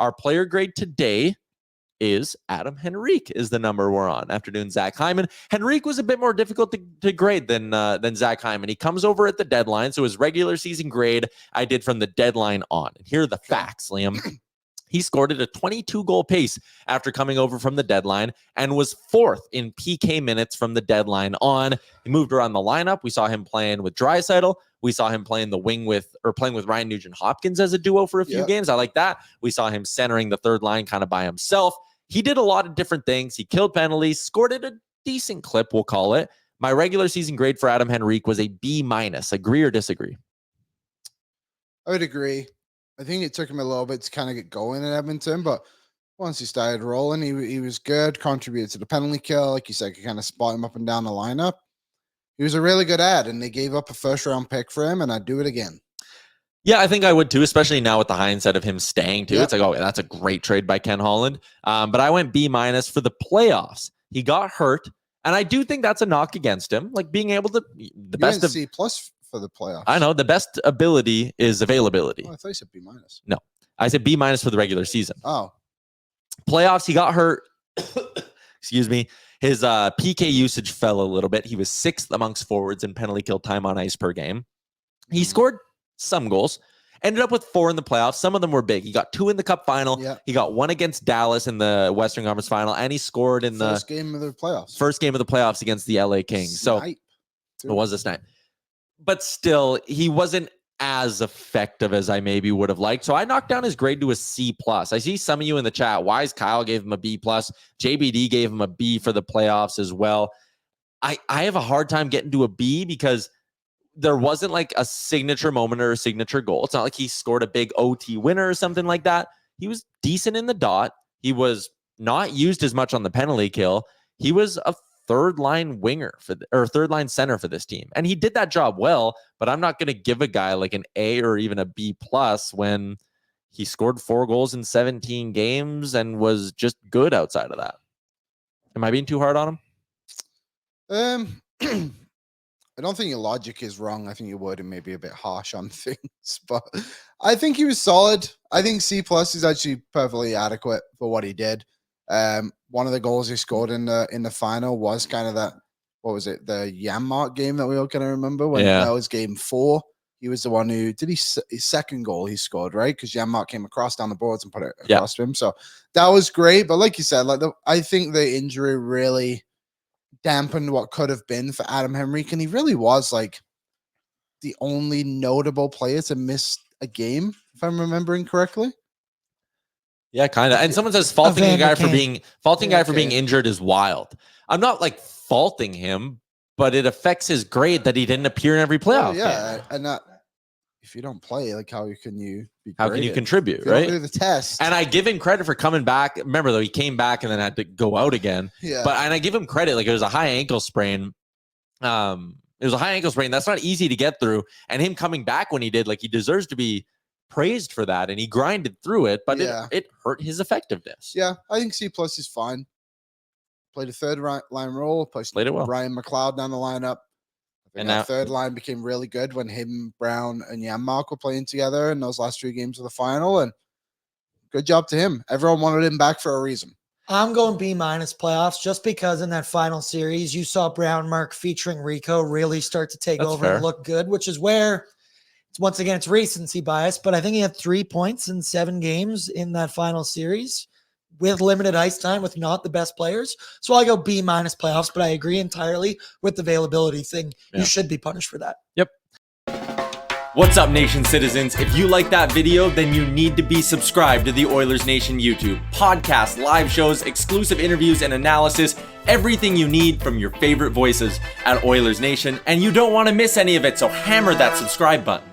Our player grade today is Adam Henrique is the number we're on after doing Zach Hyman. Henrique was a bit more difficult to grade than Zach Hyman. He comes over at the deadline, so his regular season grade I did from the deadline on. And here are the facts, Liam. He scored at a 22-goal pace after coming over from the deadline and was 4th in PK minutes from the deadline on. He moved around the lineup. We saw him playing with Draisaitl. We saw him playing the wing playing with Ryan Nugent-Hopkins as a duo for a few games. I like that. We saw him centering the third line kind of by himself. He did a lot of different things. He killed penalties, scored at a decent clip, we'll call it. My regular season grade for Adam Henrique was a B-. Agree or disagree? I would agree. I think it took him a little bit to kind of get going in Edmonton, but once he started rolling, he was good, contributed to the penalty kill. Like you said, could kind of spot him up and down the lineup. He was a really good ad, and they gave up a first-round pick for him, and I'd do it again. Yeah, I think I would too, especially now with the hindsight of him staying too. Yep. It's like, oh, that's a great trade by Ken Holland. But I went B- for the playoffs. He got hurt, and I do think that's a knock against him. Like being able to the best of C+ for the playoffs. I know the best ability is availability. Oh, I thought you said B-. No, I said B- for the regular season. Oh, playoffs, he got hurt. Excuse me. His PK usage fell a little bit. He was 6th amongst forwards in penalty kill time on ice per game. He scored some goals, ended up with 4 in the playoffs. Some of them were big. He got 2 in the cup final. Yep. He got 1 against Dallas in the Western Conference final, and he scored in the first game of the playoffs against the LA Kings. Snipe. So it was a snipe. But still, he wasn't as effective as I maybe would have liked. So I knocked down his grade to a C+. I see some of you in the chat. Wise Kyle gave him a B+. JBD gave him a B for the playoffs as well. I have a hard time getting to a B because there wasn't like a signature moment or a signature goal. It's not like he scored a big OT winner or something like that. He was decent in the dot. He was not used as much on the penalty kill. He was a third line third line center for this team. And he did that job well, but I'm not going to give a guy like an A or even a B+ when he scored 4 goals in 17 games and was just good outside of that. Am I being too hard on him? I don't think your logic is wrong. I think your wording may be a bit harsh on things, but I think he was solid. I think C+ is actually perfectly adequate for what he did. One of the goals he scored in the final was kind of that, what was it, the Yaremchuk game that we all kind of remember when that was game 4. He was the one who did his second goal he scored, right? Because Yaremchuk came across down the boards and put it across to him. So that was great. But like you said, I think the injury really dampened what could have been for Adam Henrique, and he really was like the only notable player to miss a game, if I'm remembering correctly. Yeah, kind of. And someone says faulting a guy for being injured is wild. I'm not like faulting him, but it affects his grade that he didn't appear in every playoff game. And that if you don't play, like how can you be how can you contribute, right? Do the test. And I give him credit for coming back. Remember though, he came back and then had to go out again. Yeah. And I give him credit. Like it was a high ankle sprain. It was a high ankle sprain. That's not easy to get through. And him coming back when he did, like he deserves to be praised for that. And he grinded through it, but it hurt his effectiveness. Yeah, I think C+ is fine. Played a third line role. Played it well. Ryan McLeod down the lineup. And that third line became really good when him, Brown, and Yaremchuk were playing together in those last 3 games of the final. And good job to him. Everyone wanted him back for a reason. I'm going B- playoffs just because in that final series, you saw Brown Mark featuring Rico really start to take over and look good, which is where, once again, it's recency bias, but I think he had 3 points in 7 games in that final series with limited ice time with not the best players. So I go B- playoffs, but I agree entirely with the availability thing. Yeah. You should be punished for that. Yep. What's up, Nation citizens? If you like that video, then you need to be subscribed to the Oilers Nation YouTube. Podcasts, live shows, exclusive interviews, and analysis. Everything you need from your favorite voices at Oilers Nation. And you don't want to miss any of it, so hammer that subscribe button.